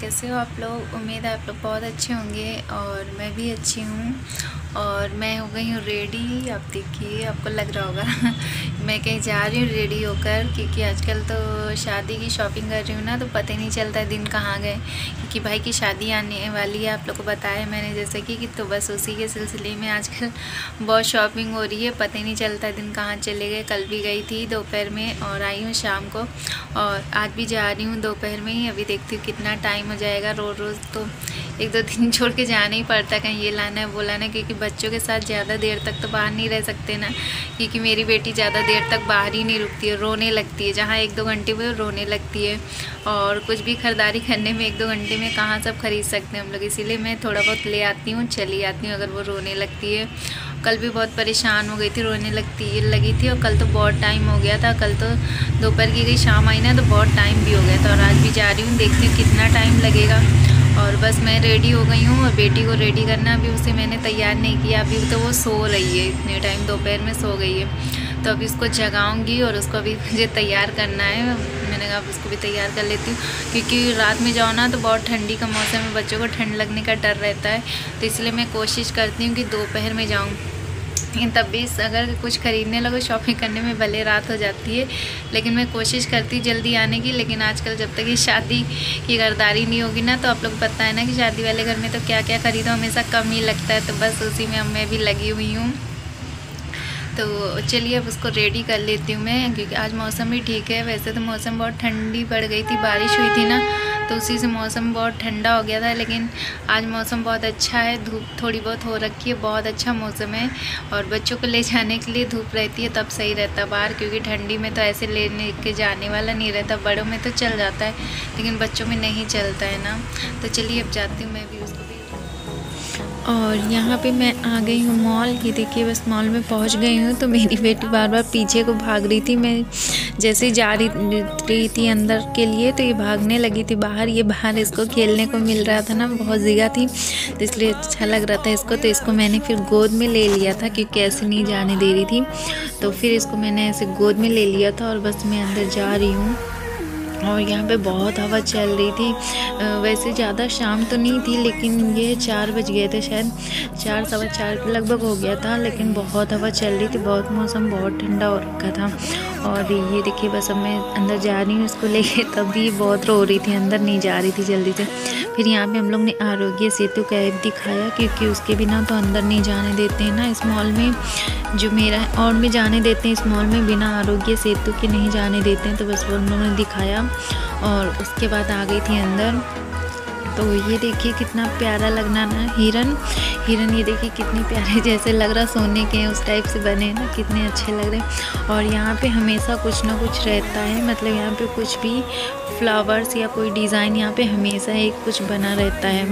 कैसे हो आप लोग। उम्मीद है आप लोग बहुत अच्छे होंगे और मैं भी अच्छी हूँ। और मैं हो गई हूँ रेडी। आप देखिए, आपको लग रहा होगा मैं कहीं जा रही हूँ रेडी होकर, क्योंकि आजकल तो शादी की शॉपिंग कर रही हूँ ना, तो पता ही नहीं चलता दिन कहाँ गए। क्योंकि भाई की शादी आने वाली है, आप लोग को बताया मैंने जैसे कि तो बस उसी के सिलसिले में आजकल बहुत शॉपिंग हो रही है। पता ही नहीं चलता दिन कहाँ चले गए। कल भी गई थी दोपहर में और आई हूँ शाम को, और आज भी जा रही हूँ दोपहर में ही। अभी देखती हूँ कितना टाइम हो जाएगा। रोज़ तो एक दो दिन छोड़ के जाना ही पड़ता है, कहीं ये लाना है वो लाना है, क्योंकि बच्चों के साथ ज़्यादा देर तक तो बाहर नहीं रह सकते ना। क्योंकि मेरी बेटी ज़्यादा देर तक बाहर ही नहीं रुकती है, रोने लगती है। जहाँ एक दो घंटे में रोने लगती है, और कुछ भी ख़रीदारी करने में एक दो घंटे में कहाँ सब खरीद सकते हैं हम लोग। इसीलिए मैं थोड़ा बहुत ले आती हूँ, चली आती हूँ अगर वो रोने लगती है। कल भी बहुत परेशान हो गई थी, रोने लगी थी, और कल तो बहुत टाइम हो गया था। कल तो दोपहर की गई, शाम आई ना तो बहुत टाइम भी हो गया था। और आज भी जा रही हूँ, देखती हूँ कितना टाइम लगेगा। और बस मैं रेडी हो गई हूँ, और बेटी को रेडी करना, अभी उसे मैंने तैयार नहीं किया। अभी तो वो सो रही है, इतने टाइम दोपहर में सो गई है। तो अभी उसको जगाऊंगी और उसको अभी मुझे तैयार करना है। मैंने कहा उसको भी तैयार कर लेती हूँ, क्योंकि रात में जाओ ना तो बहुत ठंडी का मौसम है, बच्चों को ठंड लगने का डर रहता है। तो इसलिए मैं कोशिश करती हूँ कि दोपहर में जाऊँ। लेकिन तब भी अगर कुछ ख़रीदने लगो, शॉपिंग करने में भले रात हो जाती है, लेकिन मैं कोशिश करती हूँ जल्दी आने की। लेकिन आजकल जब तक ये शादी की खरीदारी नहीं होगी ना, तो आप लोग पता है ना कि शादी वाले घर में तो क्या क्या ख़रीदो हमेशा कम ही लगता है। तो बस उसी में अब मैं भी लगी हुई हूँ। तो चलिए अब उसको रेडी कर लेती हूँ मैं, क्योंकि आज मौसम भी ठीक है। वैसे तो मौसम बहुत ठंडी पड़ गई थी, बारिश हुई थी ना, तो उसी से मौसम बहुत ठंडा हो गया था। लेकिन आज मौसम बहुत अच्छा है, धूप थोड़ी बहुत हो रखी है, बहुत अच्छा मौसम है। और बच्चों को ले जाने के लिए धूप रहती है तब सही रहता है बाहर, क्योंकि ठंडी में तो ऐसे लेने के जाने वाला नहीं रहता। बड़ों में तो चल जाता है, लेकिन बच्चों में नहीं चलता है ना। तो चलिए अब जाती हूँ मैं भी उसको भी। और यहाँ पे मैं आ गई हूँ मॉल। ये देखिए, बस मॉल में पहुँच गई हूँ। तो मेरी बेटी बार बार पीछे को भाग रही थी। मैं जैसे ही जा रही थी अंदर के लिए, तो ये भागने लगी थी बाहर। ये बाहर इसको खेलने को मिल रहा था ना, बहुत जगह थी, तो इसलिए अच्छा लग रहा था इसको। तो इसको मैंने फिर गोद में ले लिया था, क्योंकि ऐसे नहीं जाने दे रही थी। तो फिर इसको मैंने ऐसे गोद में ले लिया था, और बस मैं अंदर जा रही हूँ। और यहाँ पे बहुत हवा चल रही थी। वैसे ज़्यादा शाम तो नहीं थी, लेकिन ये 4 बज गए थे, शायद 4 सवा 4 के लगभग हो गया था। लेकिन बहुत हवा चल रही थी, बहुत मौसम बहुत ठंडा हो रखा था। और ये देखिए, बस अब मैं अंदर जा रही हूँ इसको लेके। तब भी बहुत रो रही थी, अंदर नहीं जा रही थी जल्दी से। फिर यहाँ पे हम लोग ने आरोग्य सेतु का ऐप दिखाया, क्योंकि उसके बिना तो अंदर नहीं जाने देते हैं ना इस मॉल में। जो मेरा और में जाने देते हैं, इस मॉल में बिना आरोग्य सेतु के नहीं जाने देते हैं। तो बस वो हम लोगों ने दिखाया, और उसके बाद आ गई थी अंदर। तो ये देखिए कितना प्यारा लगना ना, हिरन ये देखिए कितने प्यारे, जैसे लग रहा सोने के उस टाइप से बने ना, कितने अच्छे लग रहे हैं। और यहाँ पे हमेशा कुछ ना कुछ रहता है, मतलब यहाँ पे कुछ भी फ्लावर्स या कोई डिज़ाइन यहाँ पे हमेशा एक कुछ बना रहता है।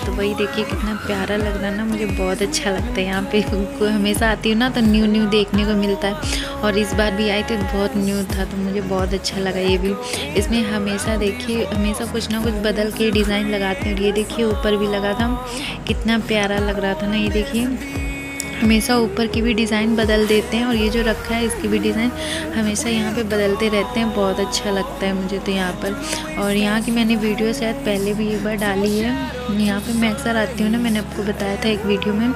तो वही देखिए कितना प्यारा लग रहा है ना, मुझे बहुत अच्छा लगता है। यहाँ पे हमेशा आती हूँ ना, तो न्यू देखने को मिलता है। और इस बार भी आई तो बहुत न्यू था, तो मुझे बहुत अच्छा लगा ये भी। इसमें हमेशा देखिए, हमेशा कुछ ना कुछ बदल के डिज़ाइन लगाते हैं। और ये देखिए ऊपर भी लगा था, कितना प्यारा लग रहा था ना। ये देखिए हमेशा ऊपर की भी डिज़ाइन बदल देते हैं, और ये जो रखा है इसकी भी डिज़ाइन हमेशा यहाँ पे बदलते रहते हैं। बहुत अच्छा लगता है मुझे तो यहाँ पर। और यहाँ की मैंने वीडियो शायद पहले भी एक बार डाली है। यहाँ पे मैं अक्सर आती हूँ ना, मैंने आपको बताया था एक वीडियो में,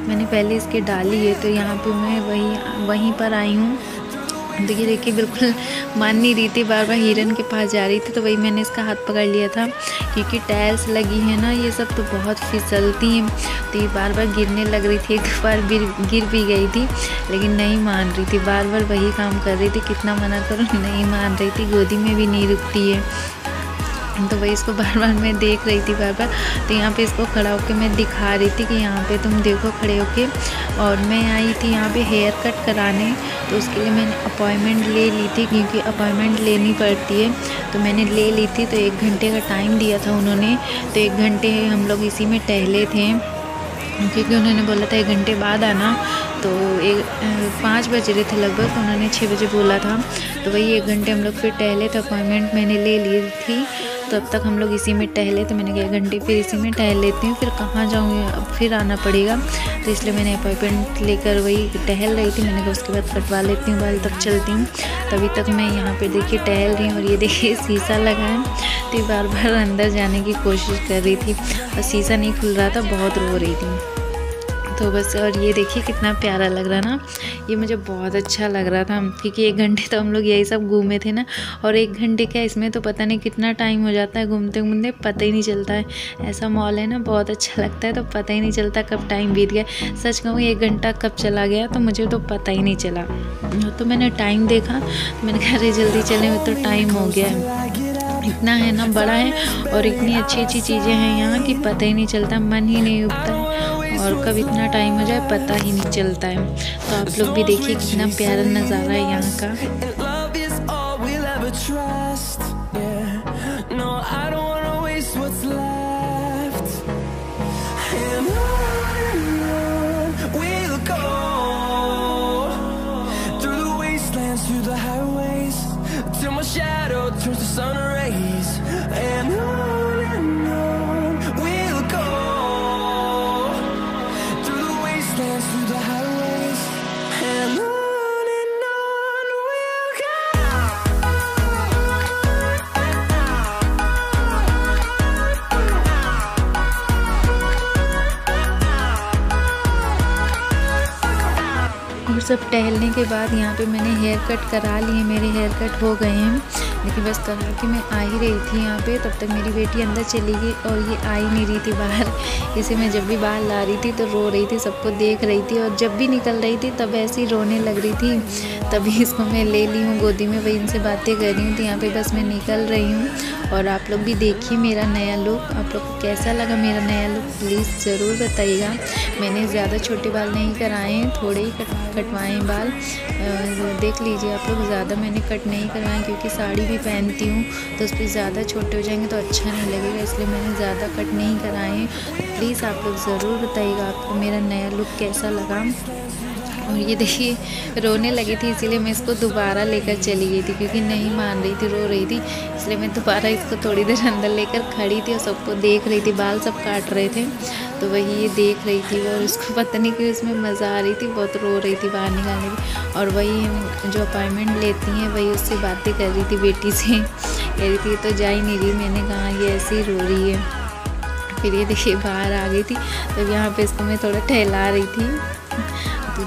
मैंने पहले इसकी डाली है। तो यहाँ पर मैं वहीं पर आई हूँ। देखिए बिल्कुल मान नहीं रही थी, बार बार हिरन के पास जा रही थी। तो वही मैंने इसका हाथ पकड़ लिया था, क्योंकि टाइल्स लगी है ना, ये सब तो बहुत फिसलती हैं। तो ये बार बार गिरने लग रही थी, एक बार गिर भी गई थी, लेकिन नहीं मान रही थी, बार बार वही काम कर रही थी। कितना मना करो, नहीं मान रही थी, गोदी में भी नहीं रुकती है। तो वही इसको बार बार मैं देख रही थी बार बार। तो यहाँ पे इसको खड़ा होकर मैं दिखा रही थी कि यहाँ पे तुम देखो खड़े होके। और मैं आई थी यहाँ पे हेयर कट कराने, तो उसके लिए मैंने अपॉइंटमेंट ले ली थी, क्योंकि अपॉइंटमेंट लेनी पड़ती है। तो मैंने ले ली थी, तो 1 घंटे का टाइम दिया था उन्होंने। तो 1 घंटे हम लोग इसी में टहले थे, क्योंकि उन्होंने बोला था 1 घंटे बाद आना। तो 5 बज रहे थे लगभग, उन्होंने 6 बजे बोला था। तो वही 1 घंटे हम लोग फिर टहले थे, अपॉइंटमेंट मैंने ले ली थी। तो अब तक हम लोग इसी में टहले, तो मैंने कहा 1 घंटे फिर इसी में टहल लेती हूँ, फिर कहाँ जाऊँगी, अब फिर आना पड़ेगा। तो इसलिए मैंने अपॉइंटमेंट लेकर वही टहल रही थी। मैंने कहा उसके बाद कटवा लेती हूँ बाल, तब चलती हूँ। तभी तक मैं यहाँ पे देखिए टहल रही हूँ और ये देखिए शीशा लगा है, तो बार बार अंदर जाने की कोशिश कर रही थी और शीशा नहीं खुल रहा था, बहुत रो रही थी। तो बस, और ये देखिए कितना प्यारा लग रहा ना, ये मुझे बहुत अच्छा लग रहा था, क्योंकि 1 घंटे तो हम लोग यही सब घूमे थे ना। और 1 घंटे क्या, इसमें तो पता नहीं कितना टाइम हो जाता है घूमते घूमते, पता ही नहीं चलता है। ऐसा मॉल है ना, बहुत अच्छा लगता है, तो पता ही नहीं चलता कब टाइम बीत गया। सच कहूँ 1 घंटा कब चला गया तो मुझे तो पता ही नहीं चला। तो मैंने टाइम देखा, तो मैंने कहा अरे जल्दी चले, तो टाइम हो गया है। इतना है ना, बड़ा है और इतनी अच्छी अच्छी चीज़ें हैं यहाँ कि पता ही नहीं चलता, मन ही नहीं उठता है, और कब इतना टाइम हो जाए पता ही नहीं चलता है। तो आप लोग भी देखिए कितना प्यारा नज़ारा है यहाँ का। और सब टहलने के बाद यहाँ पे मैंने हेयर कट करा लिए, मेरे हेयर कट हो गए हैं। लेकिन बस करा कि मैं आ ही रही थी यहाँ पे, तब तक मेरी बेटी अंदर चली गई और ये आ ही नहीं रही थी बाहर। इसे मैं जब भी बाहर ला रही थी तो रो रही थी, सबको देख रही थी, और जब भी निकल रही थी तब ऐसे ही रोने लग रही थी। तभी इसको मैं ले ली हूँ गोदी में, वही इनसे बातें कर रही हूँ। तो यहाँ पर बस मैं निकल रही हूँ। और आप लोग भी देखिए मेरा नया लुक, आप लोग को कैसा लगा मेरा नया लुक, प्लीज़ ज़रूर बताइएगा। मैंने ज़्यादा छोटे बाल नहीं कराए हैं, थोड़े ही कटवाए हैं बाल, देख लीजिए आप लोग। ज़्यादा मैंने कट नहीं करवाए, क्योंकि साड़ी भी पहनती हूँ तो उस पर ज़्यादा छोटे हो जाएंगे तो अच्छा नहीं लगेगा, इसलिए मैंने ज़्यादा कट नहीं कराए हैं। प्लीज़ आप लोग ज़रूर बताइएगा आपको मेरा नया लुक कैसा लगा। और ये देखिए रोने लगी थी, इसीलिए मैं इसको दोबारा लेकर चली गई थी, क्योंकि नहीं मान रही थी, रो रही थी। इसलिए मैं दोबारा इसको थोड़ी देर अंदर लेकर खड़ी थी और सबको देख रही थी, बाल सब काट रहे थे तो वही ये देख रही थी। और उसको पता नहीं कि उसमें मज़ा आ रही थी, बहुत रो रही थी बाहर निकालने की। और वही जो अपॉइंटमेंट लेती हैं वही उससे बातें कर रही थी बेटी से, कह रही थी तो जा ही नहीं रही। मैंने कहा ये ऐसे ही रो रही है। फिर ये देखिए बाहर आ गई थी, तब यहाँ पे इसको मैं थोड़ा टहला रही थी,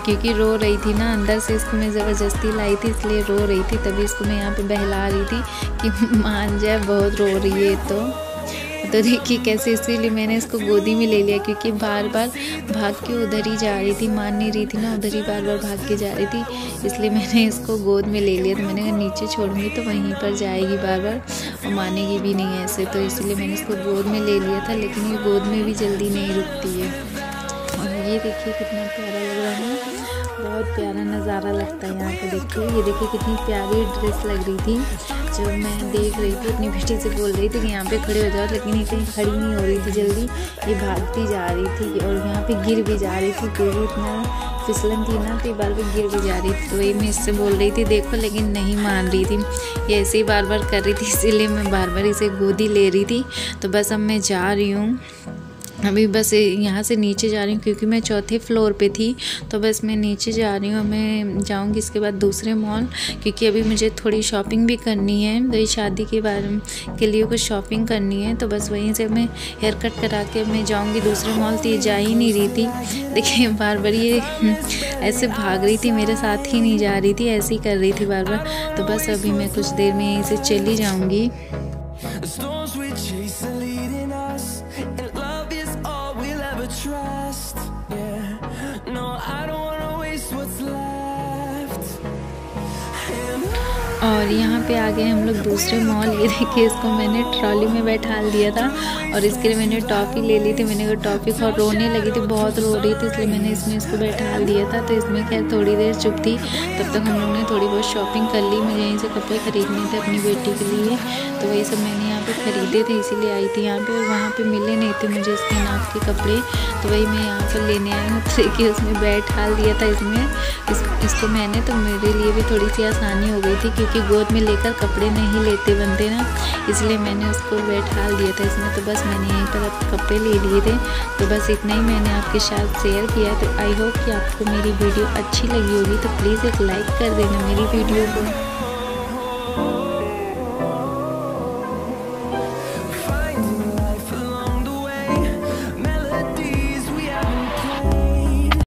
क्योंकि रो रही थी ना, अंदर से इसको मैं ज़बरदस्ती लाई थी, इसलिए रो रही थी। तभी इसको मैं यहाँ पे बहला रही थी कि मान जाए, बहुत रो रही है। तो देखिए कैसे, इसीलिए मैंने इसको गोदी में ले लिया, क्योंकि बार बार भाग के उधर ही जा रही थी, मान नहीं रही थी ना, उधर ही बार बार भाग के जा रही थी। इसलिए मैंने इसको गोद में ले लिया। तो मैंने कहा नीचे छोड़ूंगी तो वहीं पर जाएगी बार बार और मानेगी भी नहीं ऐसे, तो इसलिए मैंने इसको गोद में ले लिया था। लेकिन ये गोद में भी जल्दी नहीं रुकती है। और ये देखिए कितना प्यारा लग रहा है, बहुत प्यारा नज़ारा लगता है यहाँ पे। देखिए ये देखिए कितनी प्यारी ड्रेस लग रही थी। जब मैं देख रही थी अपनी बेटी से बोल रही थी कि यहाँ पे खड़े हो जाओ, लेकिन ये कहीं खड़ी नहीं हो रही थी जल्दी, ये भागती जा रही थी और यहाँ पे गिर भी जा रही थी, क्योंकि इतना फिसलन थी ना, तो बार बार गिर भी जा रही थी। तो वही मैं इससे बोल रही थी देखो, लेकिन नहीं मान रही थी, ये ऐसे ही बार बार कर रही थी, इसीलिए मैं बार बार इसे गोदी ले रही थी। तो बस अब मैं जा रही हूँ, अभी बस यहाँ से नीचे जा रही हूँ, क्योंकि मैं 4थे फ्लोर पे थी। तो बस मैं नीचे जा रही हूँ, मैं जाऊँगी इसके बाद दूसरे मॉल, क्योंकि अभी मुझे थोड़ी शॉपिंग भी करनी है, वही शादी के लिए कुछ शॉपिंग करनी है। तो बस वहीं से मैं हेयर कट करा के मैं जाऊँगी दूसरे मॉल। तो ये जा ही नहीं रही थी, देखिए बार बार ये ऐसे भाग रही थी, मेरे साथ ही नहीं जा रही थी, ऐसे ही कर रही थी बार बार। तो बस अभी मैं कुछ देर में यहीं से चली जाऊँगी। और यहाँ पे आ गए हम लोग दूसरे मॉल। ये देखिए इसको मैंने ट्रॉली में बैठाल दिया था और इसके लिए मैंने टॉफ़ी ले ली थी। मैंने कहा टॉफ़ी और रोने लगी थी, बहुत रो रही थी, इसलिए मैंने इसमें इसको बैठाल दिया था। तो इसमें खैर थोड़ी देर चुप थी, तब तक हम लोग ने थोड़ी बहुत शॉपिंग कर ली। मुझे यहीं से कपड़े ख़रीदने थे अपनी बेटी के लिए, तो वही सब मैंने यहाँ पर ख़रीदे थे, इसीलिए आई थी यहाँ पर। और वहाँ पर मिले नहीं थे मुझे इसके नाप के कपड़े, तो वही मैं यहाँ पर लेने आई हूँ। तो देखिए उसमें बैठाल दिया था इसमें इसको मैंने, तो मेरे लिए भी थोड़ी सी आसानी हो गई थी, क्योंकि क्योंकि गोद में लेकर कपड़े नहीं लेते बनते ना, इसलिए मैंने उसको बैठा दिया था इसमें। तो बस मैंने यहीं पर कपड़े ले लिए थे। तो बस इतना ही मैंने आपके साथ शेयर किया। तो आई होप कि आपको मेरी वीडियो अच्छी लगी होगी, तो प्लीज़ एक लाइक कर देना मेरी वीडियो को।